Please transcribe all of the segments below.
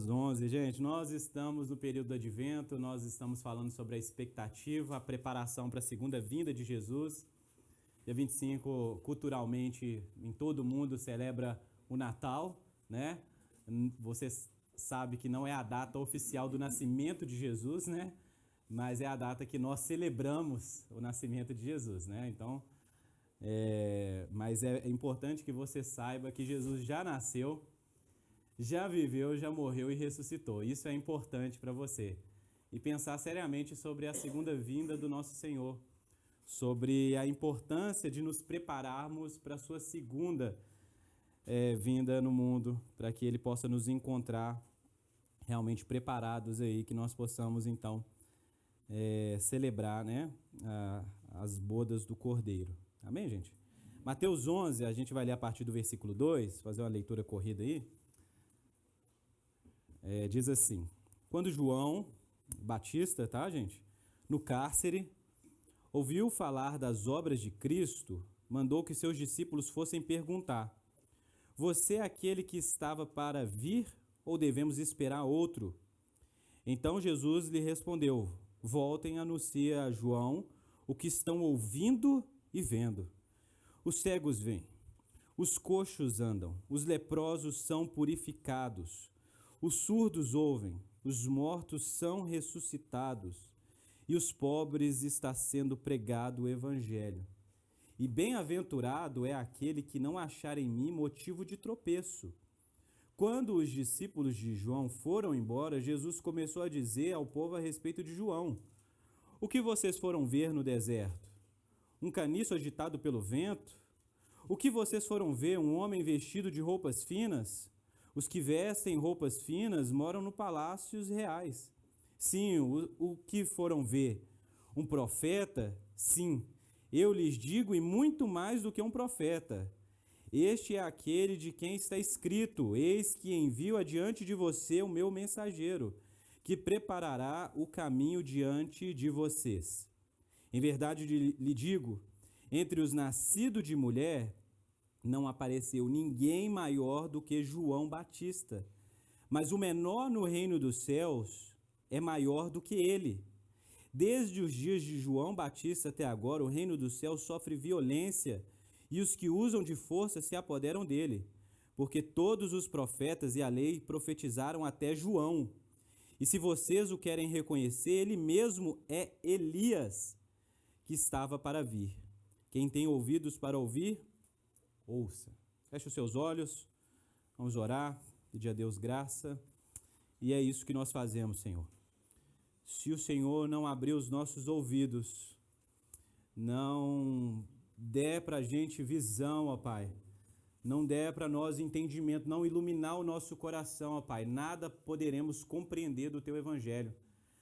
Mateus 11, gente, nós estamos no período do Advento, nós estamos falando sobre a expectativa, a preparação para a segunda vinda de Jesus. Dia 25, culturalmente, em todo o mundo celebra o Natal, né? Você sabe que não é a data oficial do nascimento de Jesus, né? Mas é a data que nós celebramos o nascimento de Jesus, né? Então, mas é importante que você saiba que Jesus já nasceu, já viveu, já morreu e ressuscitou. Isso é importante para você. E pensar seriamente sobre a segunda vinda do nosso Senhor, sobre a importância de nos prepararmos para a sua segunda vinda no mundo, para que Ele possa nos encontrar realmente preparados aí, que nós possamos então celebrar, né, as bodas do Cordeiro. Amém, gente? Mateus 11, a gente vai ler a partir do versículo 2, fazer uma leitura corrida aí. Diz assim: quando João Batista, tá, gente, no cárcere, ouviu falar das obras de Cristo, mandou que seus discípulos fossem perguntar: você é aquele que estava para vir ou devemos esperar outro? Então Jesus lhe respondeu: voltem e anunciem a João o que estão ouvindo e vendo. Os cegos veem, os coxos andam, os leprosos são purificados, os surdos ouvem, os mortos são ressuscitados, e os pobres está sendo pregado o evangelho. E bem-aventurado é aquele que não achar em mim motivo de tropeço. Quando os discípulos de João foram embora, Jesus começou a dizer ao povo a respeito de João: o que vocês foram ver no deserto? Um caniço agitado pelo vento? O que vocês foram ver? Um homem vestido de roupas finas? Os que vestem roupas finas moram no palácios reais. Sim, o que foram ver? Um profeta? Sim, eu lhes digo, e muito mais do que um profeta. Este é aquele de quem está escrito: eis que envio adiante de você o meu mensageiro, que preparará o caminho diante de vocês. Em verdade lhe digo, entre os nascidos de mulher, não apareceu ninguém maior do que João Batista, mas o menor no reino dos céus é maior do que ele. Desde os dias de João Batista até agora, o reino dos céus sofre violência, e os que usam de força se apoderam dele, porque todos os profetas e a lei profetizaram até João. E se vocês o querem reconhecer, ele mesmo é Elias, que estava para vir. Quem tem ouvidos para ouvir, ouça. Feche os seus olhos, vamos orar, pedir a Deus graça, e é isso que nós fazemos, Senhor. Se o Senhor não abrir os nossos ouvidos, não der para a gente visão, ó Pai, não der para nós entendimento, não iluminar o nosso coração, ó Pai, nada poderemos compreender do Teu Evangelho.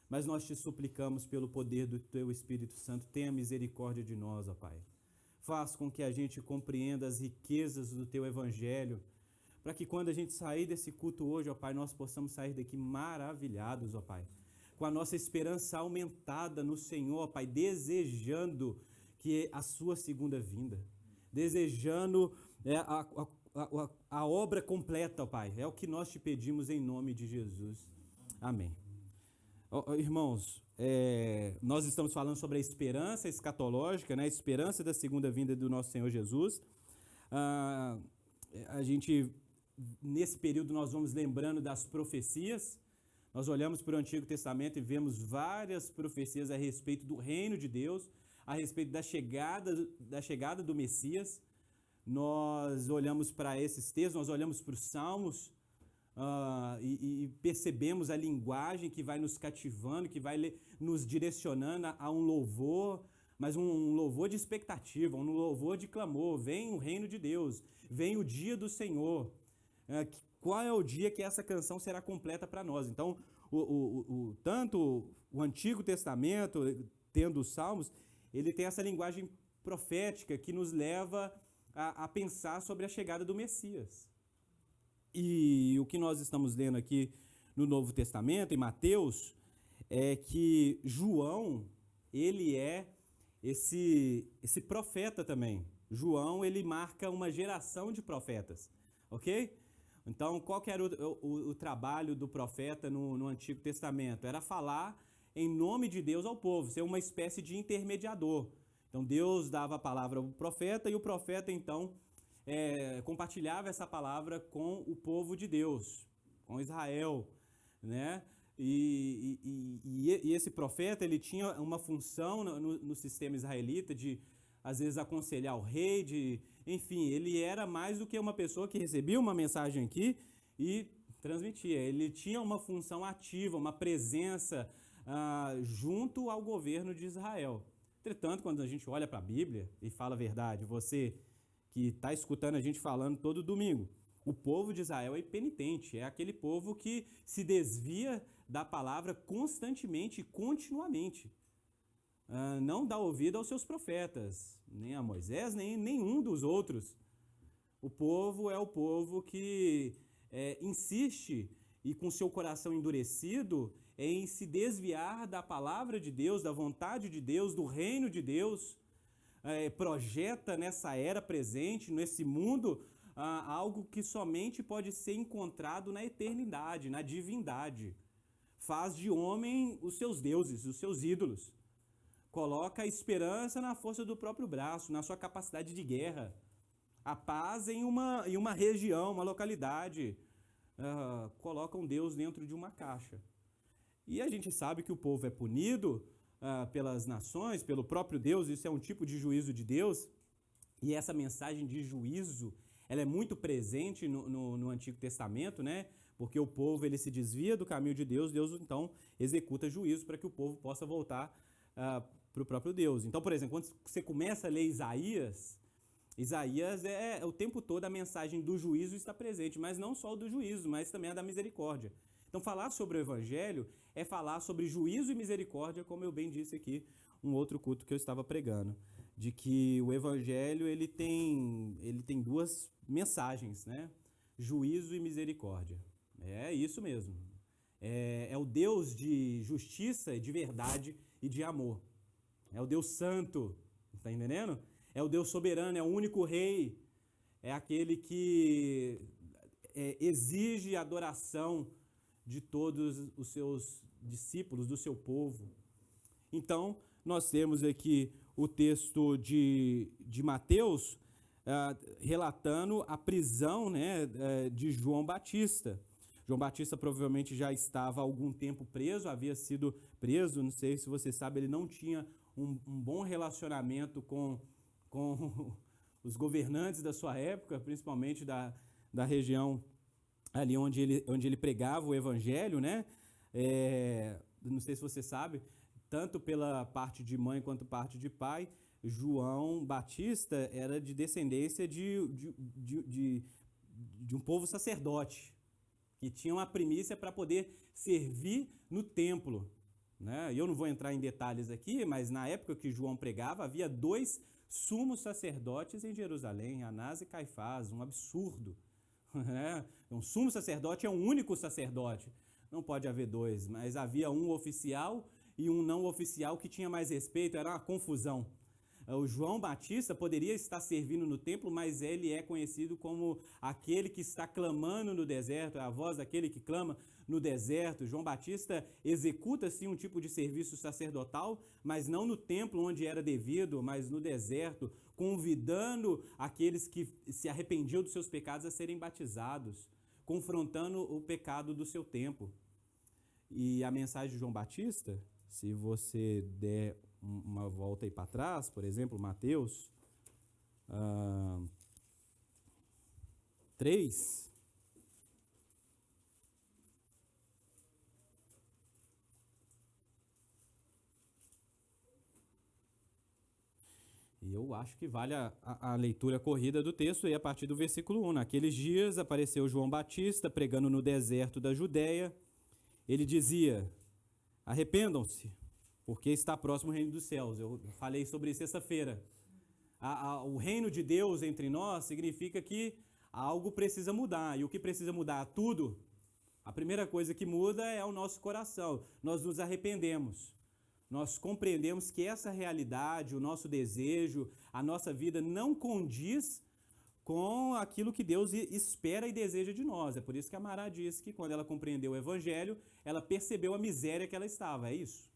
Mas nós te suplicamos pelo poder do Teu Espírito Santo, tenha misericórdia de nós, ó Pai. Faz com que a gente compreenda as riquezas do Teu Evangelho, para que quando a gente sair desse culto hoje, ó Pai, nós possamos sair daqui maravilhados, ó Pai, com a nossa esperança aumentada no Senhor, ó Pai, desejando que a Sua segunda vinda, desejando a obra completa, ó Pai. É o que nós te pedimos em nome de Jesus. Amém. Irmãos, nós estamos falando sobre a esperança escatológica, né? A esperança da segunda vinda do nosso Senhor Jesus. A gente, nesse período, nós vamos lembrando das profecias. Nós olhamos para o Antigo Testamento e vemos várias profecias a respeito do reino de Deus, a respeito da chegada do Messias. Nós olhamos para esses textos, nós olhamos para os Salmos, e percebemos a linguagem que vai nos cativando, que vai nos direcionando a um louvor, mas um louvor de expectativa, um louvor de clamor. Vem o reino de Deus, vem o dia do Senhor. Qual é o dia que essa canção será completa para nós? Então, tanto o Antigo Testamento, tendo os Salmos, ele tem essa linguagem profética que nos leva a pensar sobre a chegada do Messias. E o que nós estamos lendo aqui no Novo Testamento, em Mateus, é que João, ele é esse profeta também. João, ele marca uma geração de profetas, ok? Então, qual que era o trabalho do profeta no Antigo Testamento? Era falar em nome de Deus ao povo, ser uma espécie de intermediador. Então, Deus dava a palavra ao profeta e o profeta, então, compartilhava essa palavra com o povo de Deus, com Israel, né? E esse profeta, ele tinha uma função no sistema israelita de, às vezes, aconselhar o rei, enfim, ele era mais do que uma pessoa que recebia uma mensagem aqui e transmitia. Ele tinha uma função ativa, uma presença junto ao governo de Israel. Entretanto, quando a gente olha para a Bíblia e fala a verdade, você que está escutando a gente falando todo domingo, o povo de Israel é impenitente, é aquele povo que se desvia da palavra constantemente e continuamente. Não dá ouvido aos seus profetas, nem a Moisés, nem nenhum dos outros. O povo é o povo que insiste e com seu coração endurecido em se desviar da palavra de Deus, da vontade de Deus, do reino de Deus, projeta nessa era presente, nesse mundo, algo que somente pode ser encontrado na eternidade, na divindade. Faz de homem os seus deuses, os seus ídolos. Coloca a esperança na força do próprio braço, na sua capacidade de guerra. A paz em uma região, uma localidade. Colocam Deus dentro de uma caixa. E a gente sabe que o povo é punido pelas nações, pelo próprio Deus, isso é um tipo de juízo de Deus. E essa mensagem de juízo, ela é muito presente no Antigo Testamento, né? Porque o povo ele se desvia do caminho de Deus, Deus então executa juízo para que o povo possa voltar para o próprio Deus. Então, por exemplo, quando você começa a ler Isaías o tempo todo a mensagem do juízo está presente, mas não só o do juízo, mas também a da misericórdia. Então, falar sobre o Evangelho é falar sobre juízo e misericórdia, como eu bem disse aqui, um outro culto que eu estava pregando, de que o Evangelho ele tem duas mensagens, né? Juízo e misericórdia. É isso mesmo. É o Deus de justiça, de verdade e de amor. É o Deus santo, está entendendo? É o Deus soberano, é o único rei, é aquele que exige adoração de todos os seus discípulos, do seu povo. Então, nós temos aqui o texto de Mateus relatando a prisão, né, de João Batista. João Batista provavelmente já estava há algum tempo preso, havia sido preso, não sei se você sabe, ele não tinha um bom relacionamento com os governantes da sua época, principalmente da região ali onde ele pregava o evangelho, né? Não sei se você sabe, tanto pela parte de mãe quanto parte de pai, João Batista era de descendência de um povo sacerdote, que tinha uma primícia para poder servir no templo, né? Eu não vou entrar em detalhes aqui, mas na época que João pregava, havia 2 sumos sacerdotes em Jerusalém, Anás e Caifás, um absurdo. Um sumo sacerdote é um único sacerdote, não pode haver 2, mas havia um oficial e um não oficial que tinha mais respeito, era uma confusão. O João Batista poderia estar servindo no templo, mas ele é conhecido como aquele que está clamando no deserto, é a voz daquele que clama no deserto. João Batista executa sim um tipo de serviço sacerdotal, mas não no templo onde era devido, mas no deserto, convidando aqueles que se arrependiam dos seus pecados a serem batizados, confrontando o pecado do seu tempo. E a mensagem de João Batista, se você der uma volta aí para trás, por exemplo, Mateus 3. E eu acho que vale a leitura corrida do texto aí a partir do versículo 1. Naqueles dias apareceu João Batista pregando no deserto da Judéia. Ele dizia: arrependam-se, porque está próximo o reino dos céus. Eu falei sobre isso sexta-feira. O reino de Deus entre nós significa que algo precisa mudar. E o que precisa mudar? Tudo. A primeira coisa que muda é o nosso coração. Nós nos arrependemos. Nós compreendemos que essa realidade, o nosso desejo, a nossa vida não condiz com aquilo que Deus espera e deseja de nós. É por isso que a Mará diz que quando ela compreendeu o evangelho, ela percebeu a miséria que ela estava. É isso.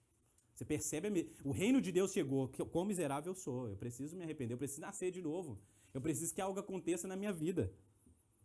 Você percebe, o reino de Deus chegou, quão miserável eu sou. Eu preciso me arrepender, eu preciso nascer de novo. Eu preciso que algo aconteça na minha vida.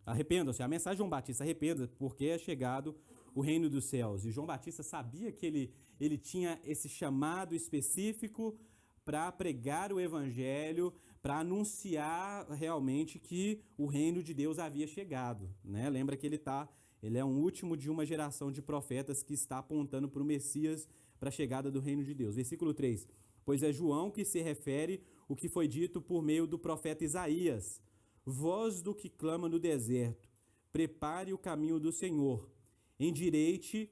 Arrependam-se. A mensagem de João Batista, arrependa, porque é chegado o reino dos céus. E João Batista sabia que ele tinha esse chamado específico para pregar o evangelho, para anunciar realmente que o reino de Deus havia chegado, né? Lembra que ele é um último de uma geração de profetas que está apontando para o Messias, para a chegada do reino de Deus. Versículo 3. Pois é João que se refere o que foi dito por meio do profeta Isaías. Voz do que clama no deserto, prepare o caminho do Senhor, endireite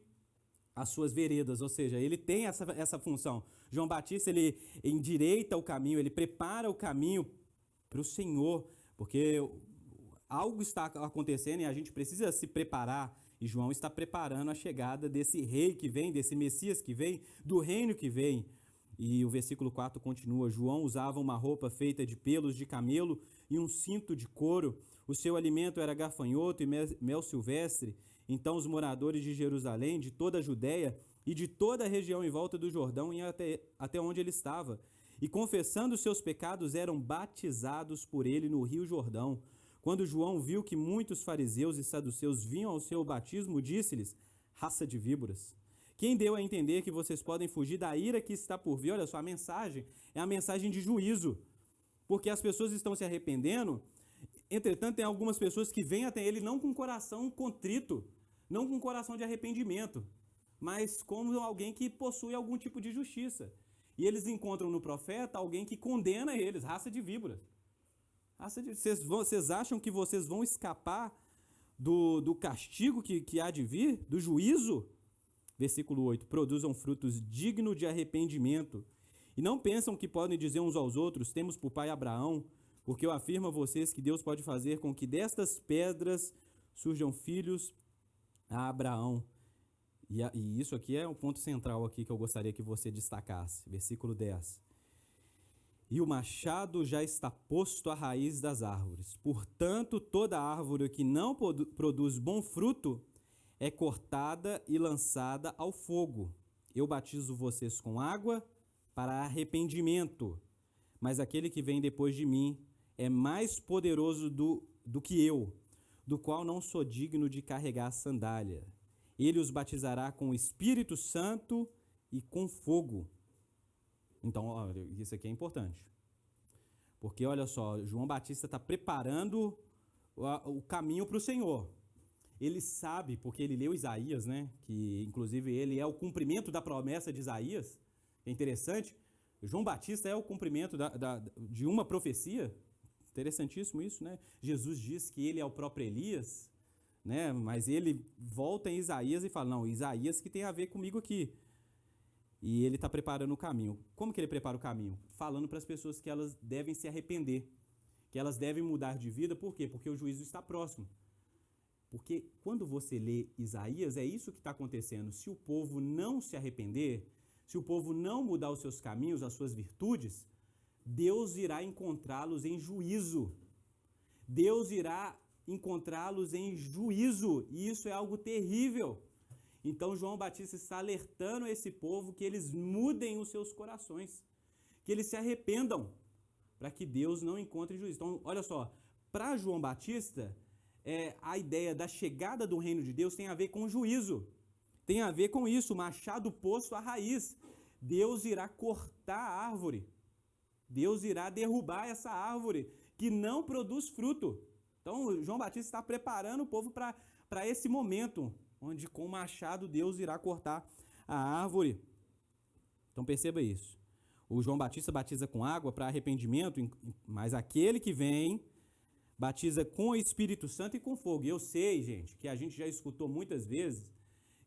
as suas veredas. Ou seja, ele tem essa função. João Batista, ele endireita o caminho, ele prepara o caminho para o Senhor, porque algo está acontecendo e a gente precisa se preparar. E João está preparando a chegada desse rei que vem, desse Messias que vem, do reino que vem. E o versículo 4 continua: João usava uma roupa feita de pelos de camelo e um cinto de couro. O seu alimento era gafanhoto e mel silvestre. Então os moradores de Jerusalém, de toda a Judéia e de toda a região em volta do Jordão iam até onde ele estava. E confessando os seus pecados, eram batizados por ele no rio Jordão. Quando João viu que muitos fariseus e saduceus vinham ao seu batismo, disse-lhes: raça de víboras, quem deu a entender que vocês podem fugir da ira que está por vir? Olha só, a mensagem é a mensagem de juízo, porque as pessoas estão se arrependendo. Entretanto, tem algumas pessoas que vêm até ele não com coração contrito, não com coração de arrependimento, mas como alguém que possui algum tipo de justiça. E eles encontram no profeta alguém que condena eles, raça de víboras. Vocês acham que vocês vão escapar do castigo que há de vir, do juízo? Versículo 8. Produzam frutos dignos de arrependimento. E não pensam que podem dizer uns aos outros: temos por pai Abraão, porque eu afirmo a vocês que Deus pode fazer com que destas pedras surjam filhos a Abraão. E isso aqui é um ponto central aqui que eu gostaria que você destacasse. Versículo 10. E o machado já está posto à raiz das árvores. Portanto, toda árvore que não produz bom fruto é cortada e lançada ao fogo. Eu batizo vocês com água para arrependimento, mas aquele que vem depois de mim é mais poderoso do que eu, do qual não sou digno de carregar a sandália. Ele os batizará com o Espírito Santo e com fogo. Então, olha, isso aqui é importante. Porque, olha só, João Batista está preparando o caminho para o Senhor. Ele sabe, porque ele leu Isaías, né? Que, inclusive, ele é o cumprimento da promessa de Isaías. É interessante. João Batista é o cumprimento de uma profecia. Interessantíssimo isso, né? Jesus diz que ele é o próprio Elias, né? Mas ele volta em Isaías e fala: não, Isaías que tem a ver comigo aqui. E ele está preparando o caminho. Como que ele prepara o caminho? Falando para as pessoas que elas devem se arrepender, que elas devem mudar de vida. Por quê? Porque o juízo está próximo. Porque quando você lê Isaías, é isso que está acontecendo. Se o povo não se arrepender, se o povo não mudar os seus caminhos, as suas virtudes, Deus irá encontrá-los em juízo. Deus irá encontrá-los em juízo. E isso é algo terrível. Então, João Batista está alertando esse povo que eles mudem os seus corações, que eles se arrependam, para que Deus não encontre juízo. Então, olha só, para João Batista, a ideia da chegada do reino de Deus tem a ver com juízo, tem a ver com isso, machado posto à raiz. Deus irá cortar a árvore, Deus irá derrubar essa árvore que não produz fruto. Então, João Batista está preparando o povo para esse momento, onde com o machado Deus irá cortar a árvore. Então perceba isso. O João Batista batiza com água para arrependimento, mas aquele que vem batiza com o Espírito Santo e com fogo. E eu sei, gente, que a gente já escutou muitas vezes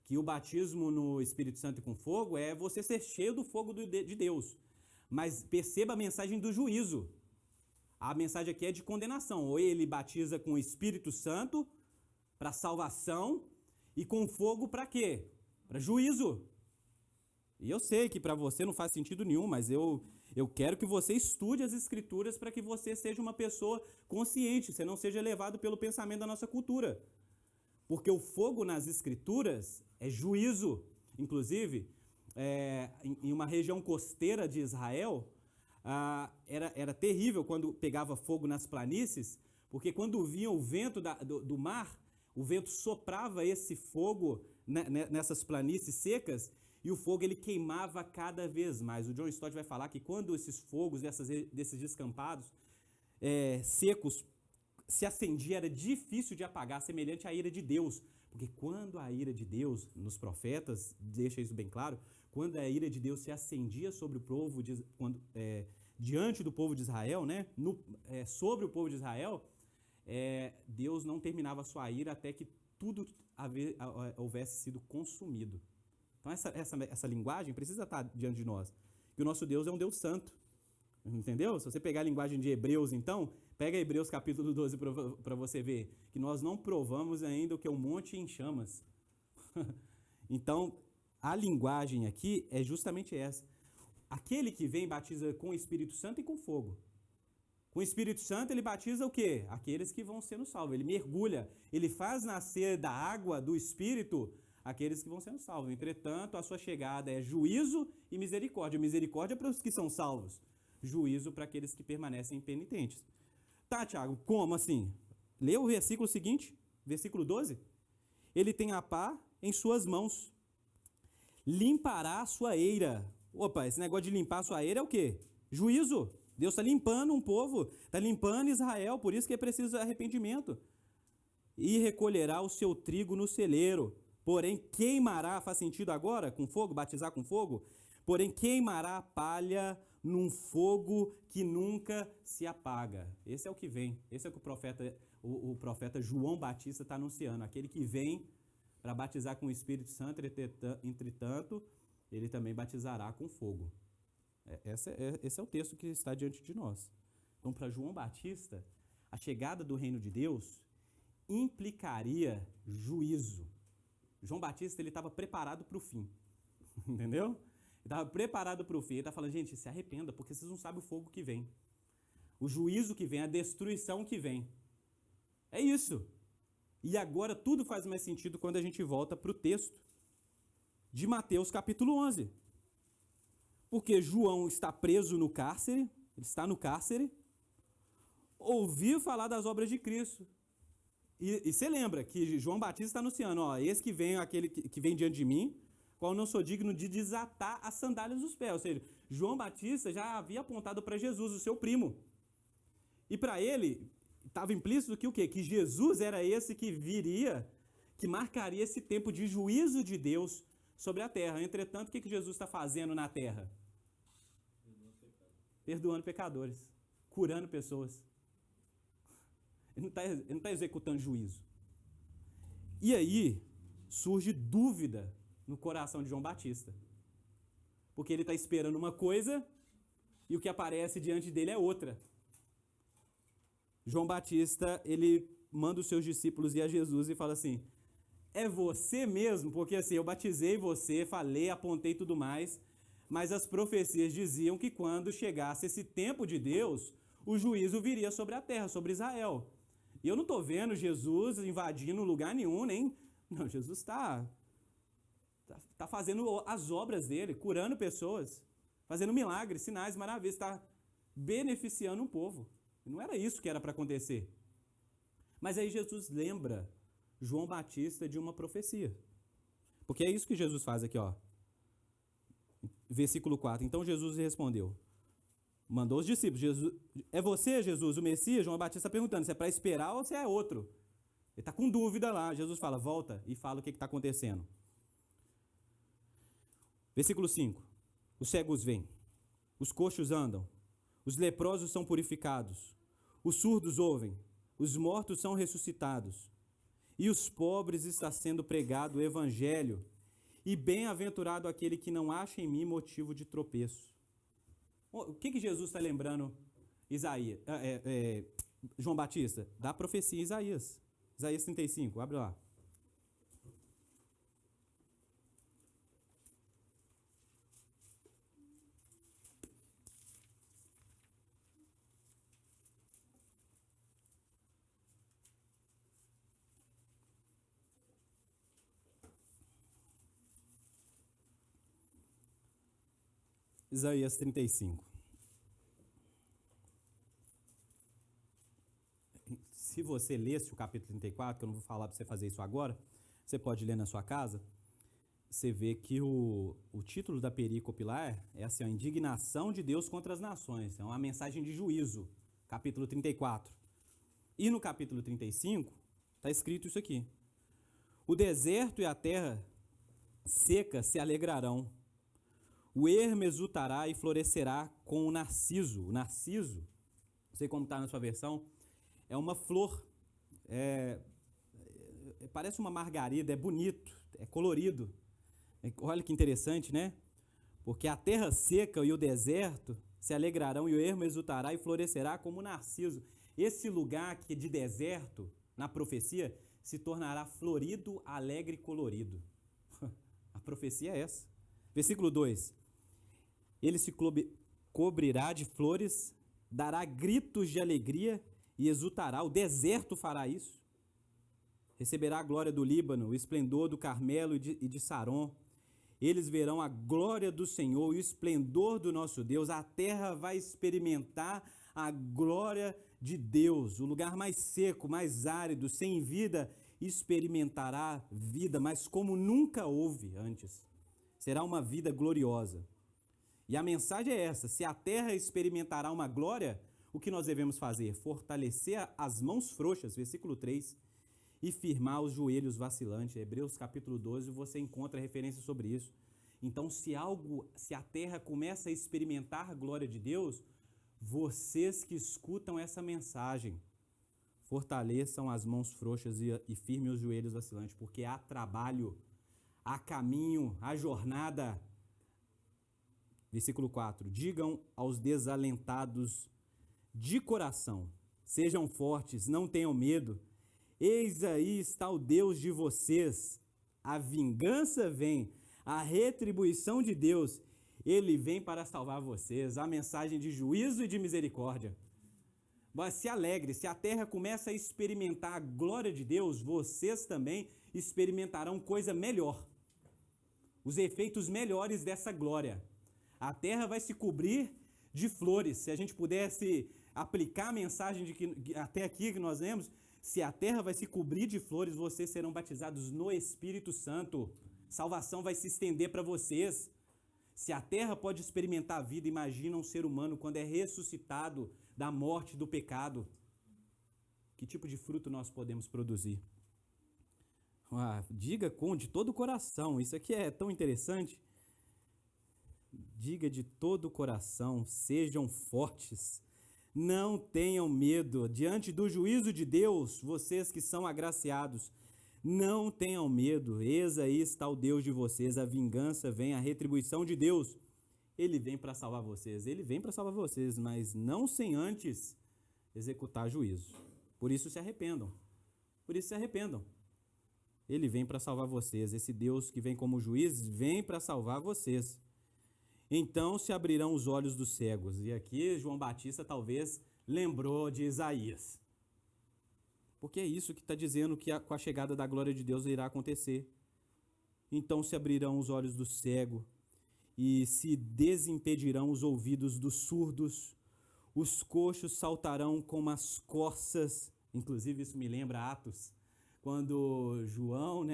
que o batismo no Espírito Santo e com fogo é você ser cheio do fogo de Deus. Mas perceba a mensagem do juízo. A mensagem aqui é de condenação. Ou ele batiza com o Espírito Santo para salvação, e com fogo para quê? Para juízo. E eu sei que para você não faz sentido nenhum, mas eu Eu quero que você estude as Escrituras para que você seja uma pessoa consciente, você não seja levado pelo pensamento da nossa cultura. Porque o fogo nas Escrituras é juízo. Inclusive, em uma região costeira de Israel, era terrível quando pegava fogo nas planícies, porque quando vinha o vento do mar, o vento soprava esse fogo nessas planícies secas e o fogo ele queimava cada vez mais. O John Stott vai falar que quando esses fogos desses descampados secos se acendia, era difícil de apagar, semelhante à ira de Deus. Porque quando a ira de Deus, nos profetas, deixa isso bem claro, quando a ira de Deus se acendia sobre o povo, diante do povo de Israel, né, sobre o povo de Israel, Deus não terminava a sua ira até que tudo houvesse sido consumido. Então essa linguagem precisa estar diante de nós. Que o nosso Deus é um Deus santo. Entendeu? Se você pegar a linguagem de Hebreus, então, pega Hebreus capítulo 12 para você ver que nós não provamos ainda o que é um monte em chamas. Então, a linguagem aqui é justamente essa. Aquele que vem batiza com o Espírito Santo e com fogo. Com o Espírito Santo ele batiza o quê? Aqueles que vão sendo salvos. Ele mergulha, ele faz nascer da água do Espírito aqueles que vão sendo salvos. Entretanto, a sua chegada é juízo e misericórdia. Misericórdia para os que são salvos. Juízo para aqueles que permanecem impenitentes. Tá, Tiago, como assim? Lê o versículo seguinte, versículo 12. Ele tem a pá em suas mãos. Limpará a sua eira. Opa, esse negócio de limpar a sua eira é o quê? Juízo. Deus está limpando um povo, está limpando Israel, por isso que é preciso arrependimento. E recolherá o seu trigo no celeiro, porém queimará, faz sentido agora, com fogo, batizar com fogo? Porém queimará a palha num fogo que nunca se apaga. Esse é o que vem, esse é o que o profeta João Batista está anunciando, aquele que vem para batizar com o Espírito Santo, entretanto, ele também batizará com fogo. Esse é o texto que está diante de nós. Então, para João Batista, a chegada do reino de Deus implicaria juízo. João Batista ele estava preparado para o fim, entendeu? Ele estava preparado para o fim. Ele está falando, gente, se arrependa, porque vocês não sabem o fogo que vem, o juízo que vem, a destruição que vem. É isso. E agora tudo faz mais sentido quando a gente volta para o texto de Mateus capítulo 11. Porque João está preso no cárcere, ele está no cárcere, ouviu falar das obras de Cristo. E você lembra que João Batista está anunciando, ó, esse que vem, aquele que vem diante de mim, qual não sou digno de desatar as sandálias dos pés. Ou seja, João Batista já havia apontado para Jesus, o seu primo. E para ele, estava implícito que o quê? Que Jesus era esse que viria, que marcaria esse tempo de juízo de Deus sobre a terra. Entretanto, o que Jesus está fazendo na terra? Perdoando pecadores, curando pessoas. Ele não está executando juízo. E aí surge dúvida no coração de João Batista. Porque ele está esperando uma coisa e o que aparece diante dele é outra. João Batista, ele manda os seus discípulos ir a Jesus e fala assim, é você mesmo? Porque assim, eu batizei você, falei, apontei tudo mais, mas as profecias diziam que quando chegasse esse tempo de Deus, o juízo viria sobre a terra, sobre Israel. E eu não estou vendo Jesus invadindo lugar nenhum, nem... Não, Jesus está fazendo as obras dele, curando pessoas, fazendo milagres, sinais, maravilhas, está beneficiando um povo. Não era isso que era para acontecer. Mas aí Jesus lembra João Batista de uma profecia. Porque é isso que Jesus faz aqui, ó. Versículo 4. Então Jesus respondeu, mandou os discípulos, Jesus, é você, Jesus, o Messias? João Batista perguntando se é para esperar ou se é outro. Ele está com dúvida lá. Jesus fala, volta e fala o que está acontecendo. Versículo 5. Os cegos vêm, os coxos andam, os leprosos são purificados, os surdos ouvem, os mortos são ressuscitados, e os pobres está sendo pregado o evangelho, e bem-aventurado aquele que não acha em mim motivo de tropeço. O que Jesus está lembrando João Batista? Da profecia em Isaías. Isaías 35, abre lá. Isaías 35. Se você lesse o capítulo 34, que eu não vou falar para você fazer isso agora, você pode ler na sua casa, você vê que o título da perícope lá é assim, a indignação de Deus contra as nações. É uma mensagem de juízo, capítulo 34. E no capítulo 35, está escrito isso aqui. O deserto e a terra seca se alegrarão. O ermo exultará e florescerá com o narciso. O narciso, não sei como está na sua versão, é uma flor, parece uma margarida, é bonito, é colorido. Olha que interessante, né? Porque a terra seca e o deserto se alegrarão e o ermo exultará e florescerá como o narciso. Esse lugar aqui de deserto, na profecia, se tornará florido, alegre e colorido. A profecia é essa. Versículo 2. Ele se cobrirá de flores, dará gritos de alegria e exultará. O deserto fará isso. Receberá a glória do Líbano, o esplendor do Carmelo e de Saron. Eles verão a glória do Senhor e o esplendor do nosso Deus. A terra vai experimentar a glória de Deus. O lugar mais seco, mais árido, sem vida, experimentará vida, mas como nunca houve antes. Será uma vida gloriosa. E a mensagem é essa: se a terra experimentará uma glória, o que nós devemos fazer? Fortalecer as mãos frouxas, versículo 3, e firmar os joelhos vacilantes. Hebreus capítulo 12, você encontra referência sobre isso. Então, se a terra começa a experimentar a glória de Deus, vocês que escutam essa mensagem, fortaleçam as mãos frouxas e firmem os joelhos vacilantes, porque há trabalho, há caminho, há jornada. Versículo 4, digam aos desalentados de coração, sejam fortes, não tenham medo, eis aí está o Deus de vocês, a vingança vem, a retribuição de Deus, ele vem para salvar vocês, a mensagem de juízo e de misericórdia. Mas se alegre, se a terra começa a experimentar a glória de Deus, vocês também experimentarão coisa melhor, os efeitos melhores dessa glória. A terra vai se cobrir de flores. Se a gente pudesse aplicar a mensagem de que até aqui que nós lemos, se a terra vai se cobrir de flores, vocês serão batizados no Espírito Santo. Salvação vai se estender para vocês. Se a terra pode experimentar a vida, imagina um ser humano quando é ressuscitado da morte do pecado. Que tipo de fruto nós podemos produzir? Diga de todo o coração. Isso aqui é tão interessante. Diga de todo o coração, sejam fortes, não tenham medo. Diante do juízo de Deus, vocês que são agraciados, não tenham medo. Eis aí está o Deus de vocês, a vingança vem, a retribuição de Deus. Ele vem para salvar vocês, mas não sem antes executar juízo. Por isso se arrependam. Ele vem para salvar vocês. Esse Deus que vem como juiz vem para salvar vocês. Então se abrirão os olhos dos cegos. E aqui João Batista talvez lembrou de Isaías. Porque é isso que está dizendo que com a chegada da glória de Deus irá acontecer. Então se abrirão os olhos do cego e se desimpedirão os ouvidos dos surdos. Os coxos saltarão como as corças. Inclusive isso me lembra Atos, quando João,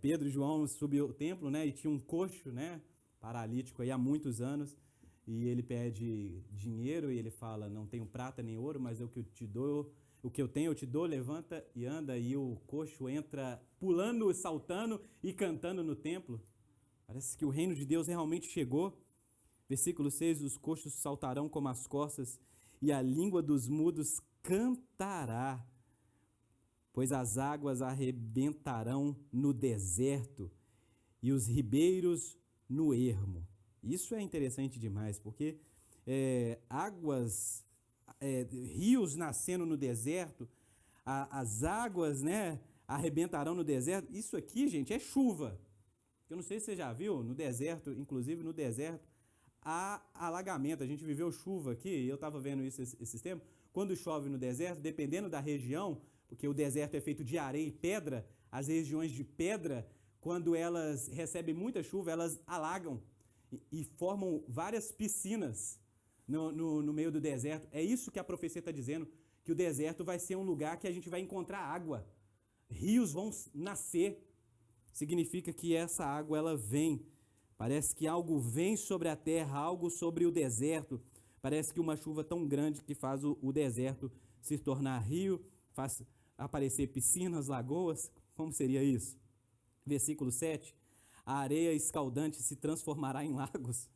Pedro e João subiu ao templo, e tinha um coxo, paralítico aí há muitos anos, e ele pede dinheiro e ele fala, não tenho prata nem ouro, mas o que eu tenho eu te dou, levanta e anda, e o coxo entra pulando, saltando e cantando no templo. Parece que o reino de Deus realmente chegou. Versículo 6, os coxos saltarão como as corças e a língua dos mudos cantará, pois as águas arrebentarão no deserto e os ribeiros no ermo. Isso é interessante demais, porque rios nascendo no deserto, as águas, arrebentarão no deserto. Isso aqui, gente, é chuva. Eu não sei se você já viu, no deserto, inclusive no deserto, há alagamento. A gente viveu chuva aqui, eu estava vendo isso esses tempos. Quando chove no deserto, dependendo da região, porque o deserto é feito de areia e pedra, as regiões de pedra, quando elas recebem muita chuva, elas alagam. e formam várias piscinas no meio do deserto. É isso que a profecia está dizendo, que o deserto vai ser um lugar que a gente vai encontrar água. Rios vão nascer. Significa que essa água ela vem. Parece que algo vem sobre a terra, algo sobre o deserto. Parece que uma chuva tão grande que faz o deserto se tornar rio, faz aparecer piscinas, lagoas. Como seria isso? Versículo 7. A areia escaldante se transformará em lagos,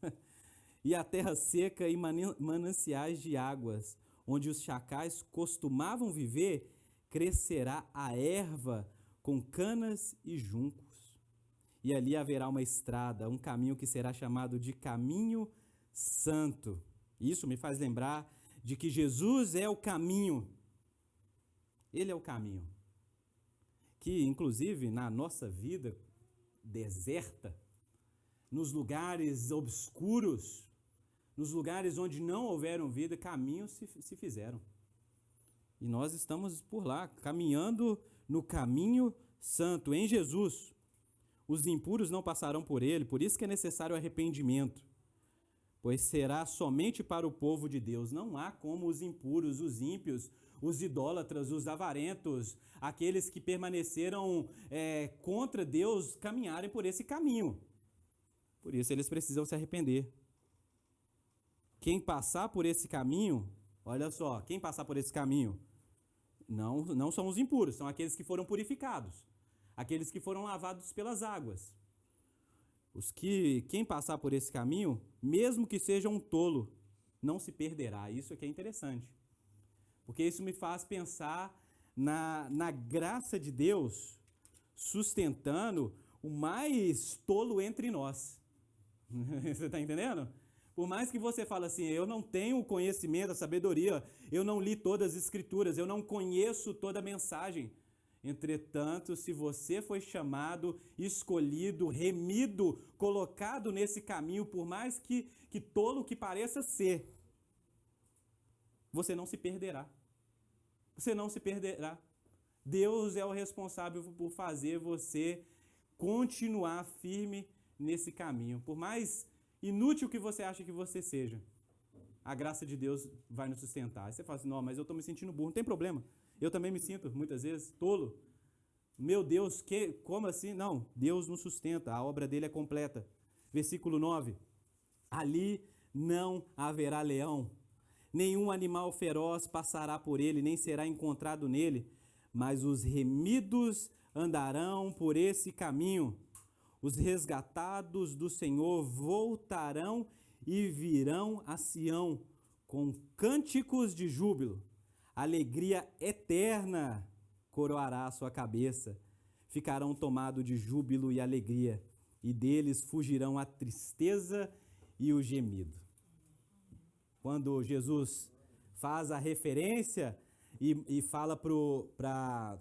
e a terra seca em mananciais de águas, onde os chacais costumavam viver, crescerá a erva com canas e juncos. E ali haverá uma estrada, um caminho que será chamado de caminho santo. Isso me faz lembrar de que Jesus é o caminho. Ele é o caminho. Que, inclusive, na nossa vida deserta, nos lugares obscuros, nos lugares onde não houveram vida, caminhos se fizeram. E nós estamos por lá, caminhando no caminho santo, em Jesus. Os impuros não passarão por ele, por isso que é necessário arrependimento, pois será somente para o povo de Deus. Não há como os impuros, os ímpios, os idólatras, os avarentos, aqueles que permaneceram contra Deus, caminharem por esse caminho. Por isso eles precisam se arrepender. Quem passar por esse caminho, olha só, quem passar por esse caminho, não são os impuros, são aqueles que foram purificados, aqueles que foram lavados pelas águas. Quem passar por esse caminho, mesmo que seja um tolo, não se perderá. Isso aqui é interessante. Porque isso me faz pensar na graça de Deus sustentando o mais tolo entre nós. Você está entendendo? Por mais que você fale assim, eu não tenho o conhecimento, a sabedoria, eu não li todas as escrituras, eu não conheço toda a mensagem. Entretanto, se você foi chamado, escolhido, remido, colocado nesse caminho, por mais que tolo que pareça ser, você não se perderá. Você não se perderá. Deus é o responsável por fazer você continuar firme nesse caminho. Por mais inútil que você ache que você seja, a graça de Deus vai nos sustentar. Aí você fala assim, não, mas eu estou me sentindo burro. Não tem problema. Eu também me sinto, muitas vezes, tolo. Meu Deus, como assim? Não, Deus nos sustenta, a obra dele é completa. Versículo 9. Ali não haverá leão, nenhum animal feroz passará por ele, nem será encontrado nele, mas os remidos andarão por esse caminho. Os resgatados do Senhor voltarão e virão a Sião com cânticos de júbilo. Alegria eterna coroará a sua cabeça. Ficarão tomados de júbilo e alegria, e deles fugirão a tristeza e o gemido. Quando Jesus faz a referência e fala para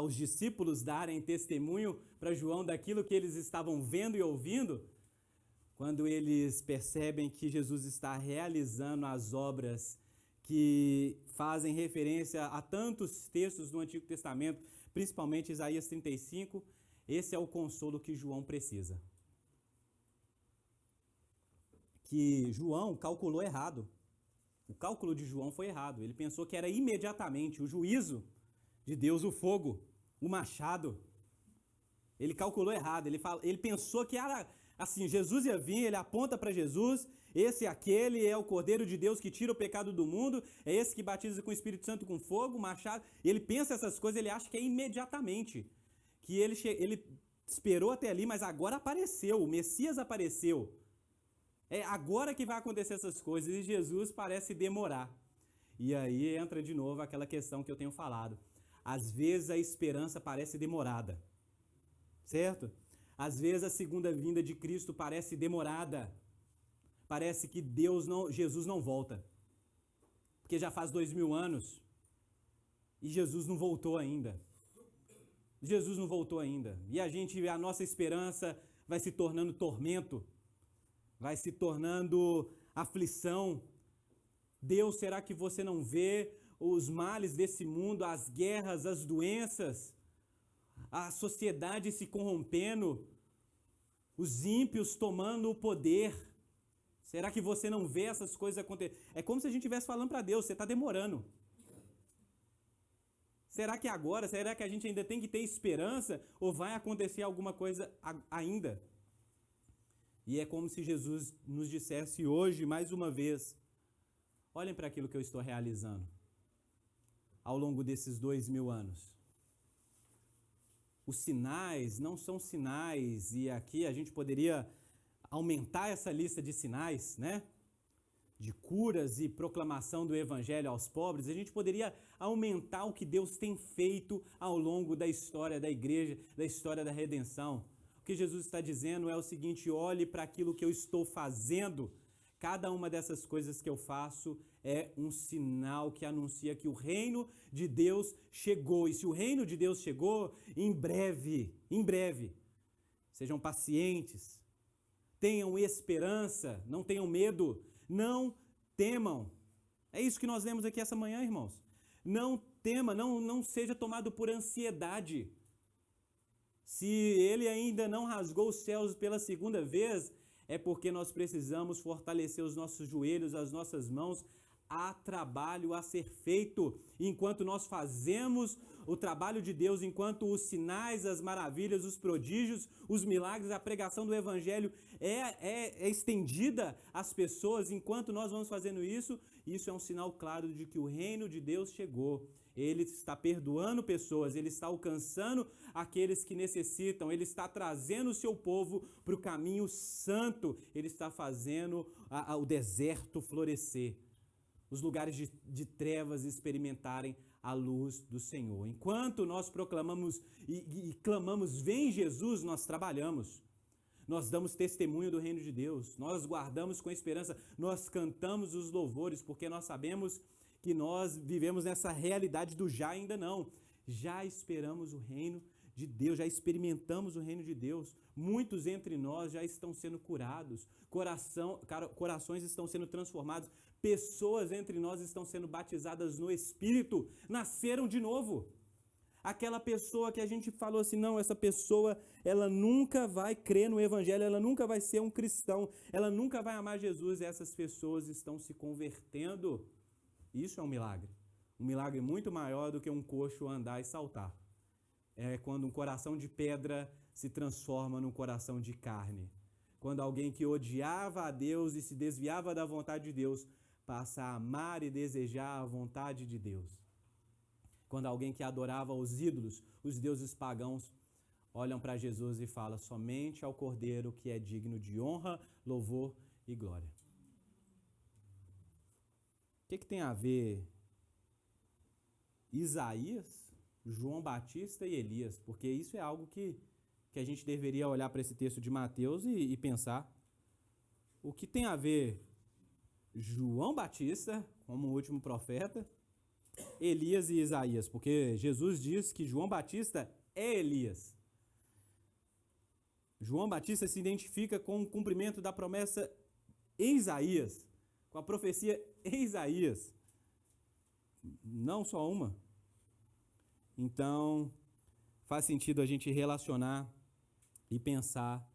os discípulos darem testemunho para João daquilo que eles estavam vendo e ouvindo, quando eles percebem que Jesus está realizando as obras que fazem referência a tantos textos do Antigo Testamento, principalmente Isaías 35, esse é o consolo que João precisa. Que João calculou errado. O cálculo de João foi errado. Ele pensou que era imediatamente o juízo de Deus, o fogo, o machado. Ele calculou errado. Ele pensou que era assim, Jesus ia vir, ele aponta para Jesus, esse e aquele é o Cordeiro de Deus que tira o pecado do mundo, é esse que batiza com o Espírito Santo com fogo, machado. Ele pensa essas coisas, ele acha que é imediatamente. Que ele esperou até ali, mas agora apareceu, o Messias apareceu. É agora que vai acontecer essas coisas e Jesus parece demorar. E aí entra de novo aquela questão que eu tenho falado. Às vezes a esperança parece demorada, certo? Às vezes a segunda vinda de Cristo parece demorada. Parece que Jesus não volta. Porque já faz 2000 anos e Jesus não voltou ainda. Jesus não voltou ainda. E a nossa esperança vai se tornando tormento, vai se tornando aflição. Deus, será que você não vê os males desse mundo, as guerras, as doenças, a sociedade se corrompendo? os ímpios tomando o poder. Será que você não vê essas coisas acontecer? É como se a gente estivesse falando para Deus, você está demorando. Será que agora, será que a gente ainda tem que ter esperança ou vai acontecer alguma coisa ainda? E é como se Jesus nos dissesse hoje, mais uma vez, olhem para aquilo que eu estou realizando ao longo desses 2000 anos. Os sinais não são sinais, e aqui a gente poderia aumentar essa lista de sinais, né? De curas e proclamação do evangelho aos pobres. A gente poderia aumentar o que Deus tem feito ao longo da história da igreja, da história da redenção. O que Jesus está dizendo é o seguinte: olhe para aquilo que eu estou fazendo. Cada uma dessas coisas que eu faço é um sinal que anuncia que o reino de Deus chegou. E se o reino de Deus chegou, em breve, sejam pacientes, tenham esperança, não tenham medo, não temam. É isso que nós lemos aqui essa manhã, irmãos. Não tema, não seja tomado por ansiedade. Se ele ainda não rasgou os céus pela segunda vez, é porque nós precisamos fortalecer os nossos joelhos, as nossas mãos. Há trabalho a ser feito. Enquanto nós fazemos o trabalho de Deus, enquanto os sinais, as maravilhas, os prodígios, os milagres, a pregação do evangelho é estendida às pessoas, enquanto nós vamos fazendo isso, isso é um sinal claro de que o reino de Deus chegou. Ele está perdoando pessoas, ele está alcançando aqueles que necessitam, ele está trazendo o seu povo para o caminho santo, ele está fazendo o deserto florescer, os lugares de trevas experimentarem a luz do Senhor. Enquanto nós proclamamos e clamamos, vem Jesus, nós trabalhamos. Nós damos testemunho do reino de Deus, nós guardamos com esperança, nós cantamos os louvores, porque nós sabemos que nós vivemos nessa realidade do já ainda não. Já esperamos o reino de Deus, já experimentamos o reino de Deus. Muitos entre nós já estão sendo curados, corações estão sendo transformados, pessoas entre nós estão sendo batizadas no Espírito, nasceram de novo. Aquela pessoa que a gente falou assim, não, essa pessoa, ela nunca vai crer no Evangelho, ela nunca vai ser um cristão, ela nunca vai amar Jesus, essas pessoas estão se convertendo. Isso é um milagre muito maior do que um coxo andar e saltar. É quando um coração de pedra se transforma num coração de carne. Quando alguém que odiava a Deus e se desviava da vontade de Deus passa a amar e desejar a vontade de Deus. Quando alguém que adorava os ídolos, os deuses pagãos, olham para Jesus e falam somente ao Cordeiro que é digno de honra, louvor e glória. O que tem a ver Isaías, João Batista e Elias? Porque isso é algo que a gente deveria olhar para esse texto de Mateus e pensar. O que tem a ver João Batista, como o último profeta, Elias e Isaías? Porque Jesus diz que João Batista é Elias. João Batista se identifica com o cumprimento da promessa em Isaías, com a profecia em Isaías. Não só uma. Então, faz sentido a gente relacionar e pensar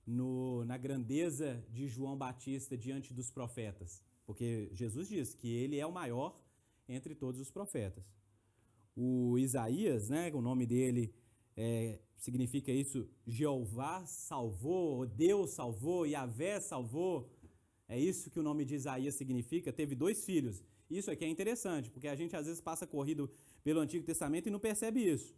na grandeza de João Batista diante dos profetas. Porque Jesus diz que ele é o maior entre todos os profetas. O Isaías, né, o nome dele significa isso, Jeová salvou, Deus salvou, Yahvé salvou. É isso que o nome de Isaías significa. Teve 2 filhos. Isso aqui é interessante, porque a gente às vezes passa corrido pelo Antigo Testamento e não percebe isso.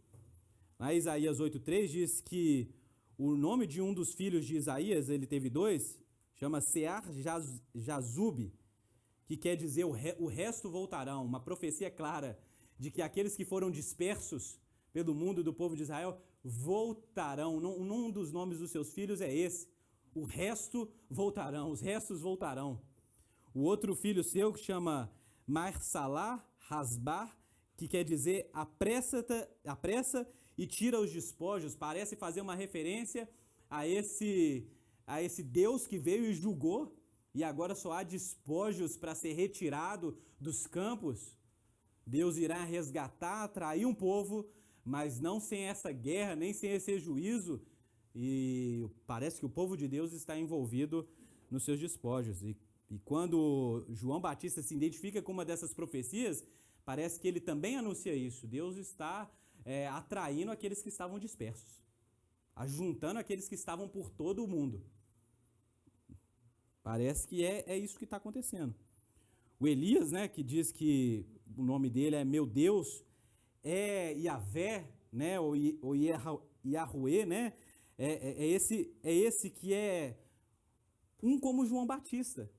Lá Isaías 8,3 diz que o nome de um dos filhos de Isaías, ele teve 2, chama Sear-Jazub, que quer dizer o resto voltarão. Uma profecia clara de que aqueles que foram dispersos pelo mundo do povo de Israel voltarão. Um dos nomes dos seus filhos é esse. O resto voltarão, os restos voltarão. O outro filho seu que chama Marsalá Hasbar, que quer dizer apressa e tira os despojos, parece fazer uma referência a esse Deus que veio e julgou, e agora só há despojos para ser retirado dos campos. Deus irá resgatar, atrair um povo, mas não sem essa guerra, nem sem esse juízo. e parece que o povo de Deus está envolvido nos seus despojos. E quando João Batista se identifica com uma dessas profecias, parece que ele também anuncia isso. Deus está atraindo aqueles que estavam dispersos, ajuntando aqueles que estavam por todo o mundo. Parece que é isso que está acontecendo. O Elias, né, que diz que o nome dele é meu Deus, é Yahvé, né, ou Yahuwê, né, é esse que é como João Batista,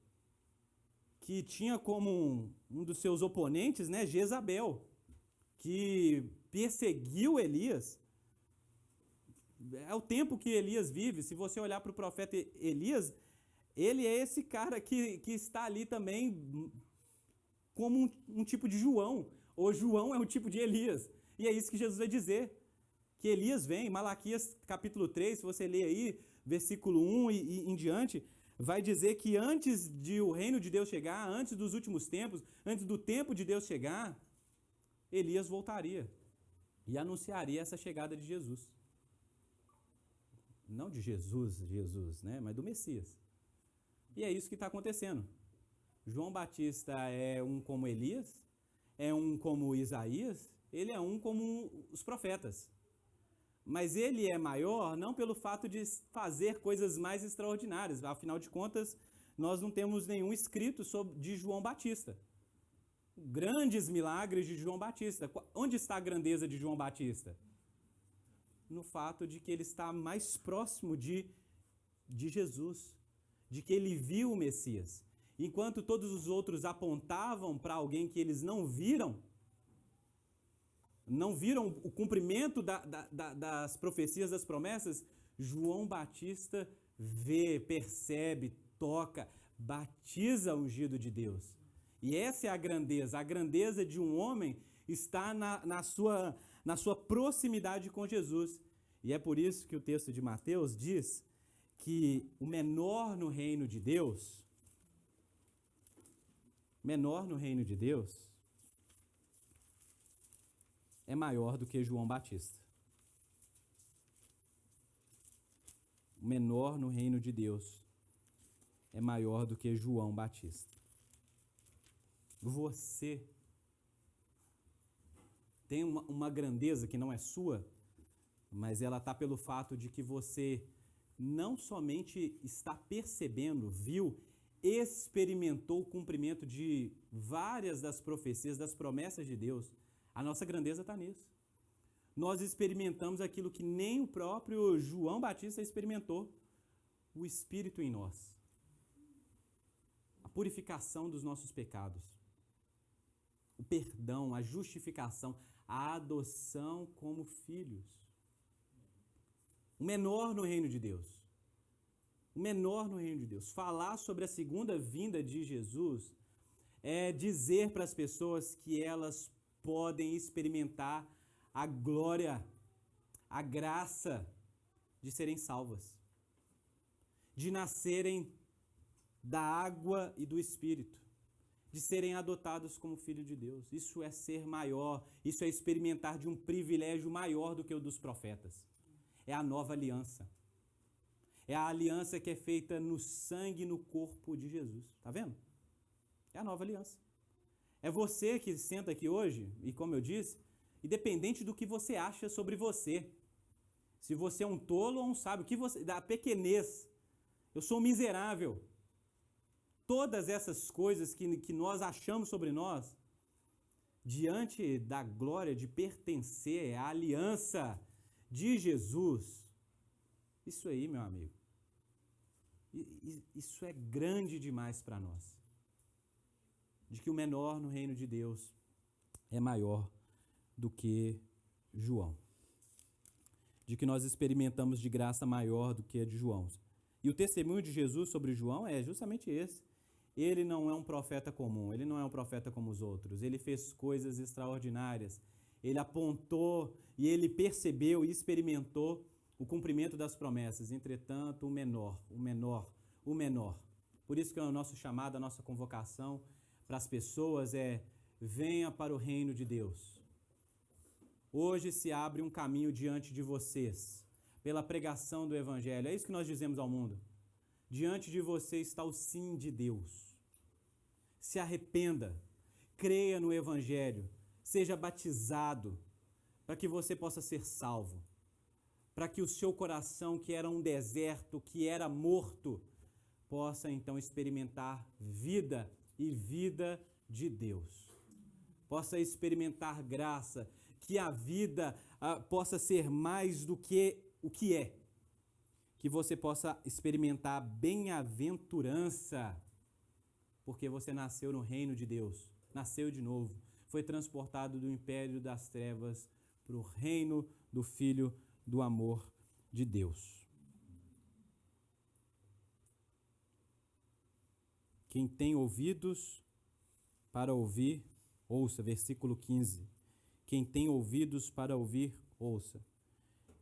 que tinha como um dos seus oponentes, né, Jezabel, que perseguiu Elias. É o tempo que Elias vive. Se você olhar para o profeta Elias, ele é esse cara que está ali também como um tipo de João, ou João é um tipo de Elias. E é isso que Jesus vai dizer, que Elias vem. Malaquias capítulo 3, se você ler aí, versículo 1 e em diante, vai dizer que antes de o reino de Deus chegar, antes dos últimos tempos, antes do tempo de Deus chegar, Elias voltaria e anunciaria essa chegada de Jesus. Não de Jesus, né? Mas do Messias. E é isso que está acontecendo. João Batista é um como Elias, é um como Isaías, ele é um como os profetas. Mas ele é maior não pelo fato de fazer coisas mais extraordinárias. Afinal de contas, nós não temos nenhum escrito de João Batista. Grandes milagres de João Batista. Onde está a grandeza de João Batista? No fato de que ele está mais próximo de Jesus, de que ele viu o Messias. Enquanto todos os outros apontavam para alguém que eles não viram o cumprimento das profecias, das promessas, João Batista vê, percebe, toca, batiza o ungido de Deus. E essa é a grandeza de um homem está na sua proximidade com Jesus. E é por isso que o texto de Mateus diz que o menor no reino de Deus é maior do que João Batista. O menor no reino de Deus é maior do que João Batista. Você tem uma grandeza que não é sua, mas ela está pelo fato de que você não somente está percebendo, viu, experimentou o cumprimento de várias das profecias, das promessas de Deus. A nossa grandeza está nisso. Nós experimentamos aquilo que nem o próprio João Batista experimentou, o Espírito em nós. A purificação dos nossos pecados. O perdão, a justificação, a adoção como filhos. O menor no reino de Deus. O menor no reino de Deus. Falar sobre a segunda vinda de Jesus é dizer para as pessoas que elas podem experimentar a glória, a graça de serem salvas, de nascerem da água e do Espírito, de serem adotados como filho de Deus. Isso é ser maior, isso é experimentar de um privilégio maior do que o dos profetas. É a nova aliança. É a aliança que é feita no sangue e no corpo de Jesus. Tá vendo? É a nova aliança. É você que senta aqui hoje, e como eu disse, independente do que você acha sobre você, se você é um tolo ou um sábio, da pequenez, eu sou miserável, todas essas coisas que nós achamos sobre nós, diante da glória de pertencer à aliança de Jesus, isso aí, meu amigo, isso é grande demais para nós. De que o menor no reino de Deus é maior do que João. De que nós experimentamos de graça maior do que a de João. E o testemunho de Jesus sobre João é justamente esse. Ele não é um profeta comum, ele não é um profeta como os outros. Ele fez coisas extraordinárias. Ele apontou e ele percebeu e experimentou o cumprimento das promessas. Entretanto, o menor. Por isso que é o nosso chamado, a nossa convocação para as pessoas é: venha para o reino de Deus. Hoje se abre um caminho diante de vocês pela pregação do Evangelho. É isso que nós dizemos ao mundo. Diante de você está o sim de Deus. Se arrependa, creia no Evangelho, seja batizado, para que você possa ser salvo, para que o seu coração, que era um deserto, que era morto, possa então experimentar vida e vida de Deus. Possa experimentar graça, que a vida possa ser mais do que o que é. Que você possa experimentar bem-aventurança, porque você nasceu no reino de Deus, nasceu de novo, foi transportado do império das trevas para o reino do Filho do amor de Deus. Quem tem ouvidos para ouvir, ouça. Versículo 15. Quem tem ouvidos para ouvir, ouça.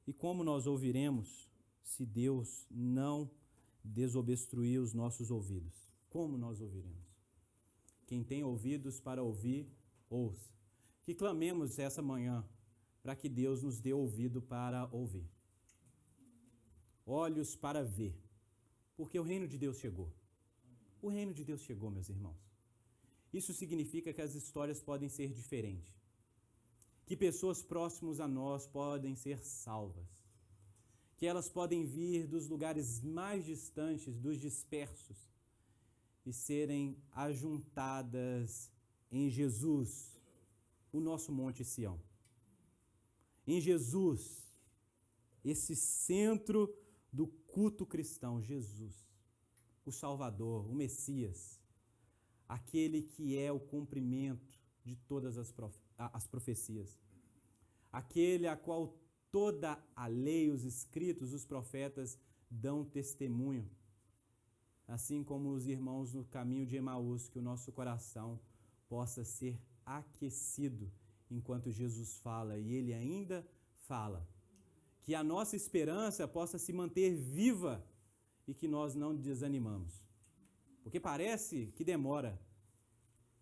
E como nós ouviremos se Deus não desobstruir os nossos ouvidos? Como nós ouviremos? Quem tem ouvidos para ouvir, ouça. Que clamemos essa manhã para que Deus nos dê ouvido para ouvir, olhos para ver, porque o reino de Deus chegou. O reino de Deus chegou, meus irmãos. Isso significa que as histórias podem ser diferentes, que pessoas próximas a nós podem ser salvas, que elas podem vir dos lugares mais distantes, dos dispersos, e serem ajuntadas em Jesus, o nosso Monte Sião. Em Jesus, esse centro do culto cristão, Jesus, o Salvador, o Messias, aquele que é o cumprimento de todas as profecias, aquele a qual toda a lei, os escritos, os profetas dão testemunho, assim como os irmãos no caminho de Emaús, que o nosso coração possa ser aquecido enquanto Jesus fala, e Ele ainda fala. Que a nossa esperança possa se manter viva e que nós não desanimamos. Porque parece que demora,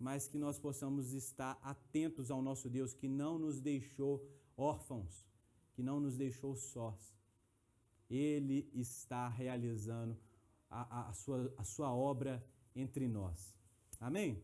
mas que nós possamos estar atentos ao nosso Deus, que não nos deixou órfãos, que não nos deixou sós. Ele está realizando a sua obra entre nós. Amém?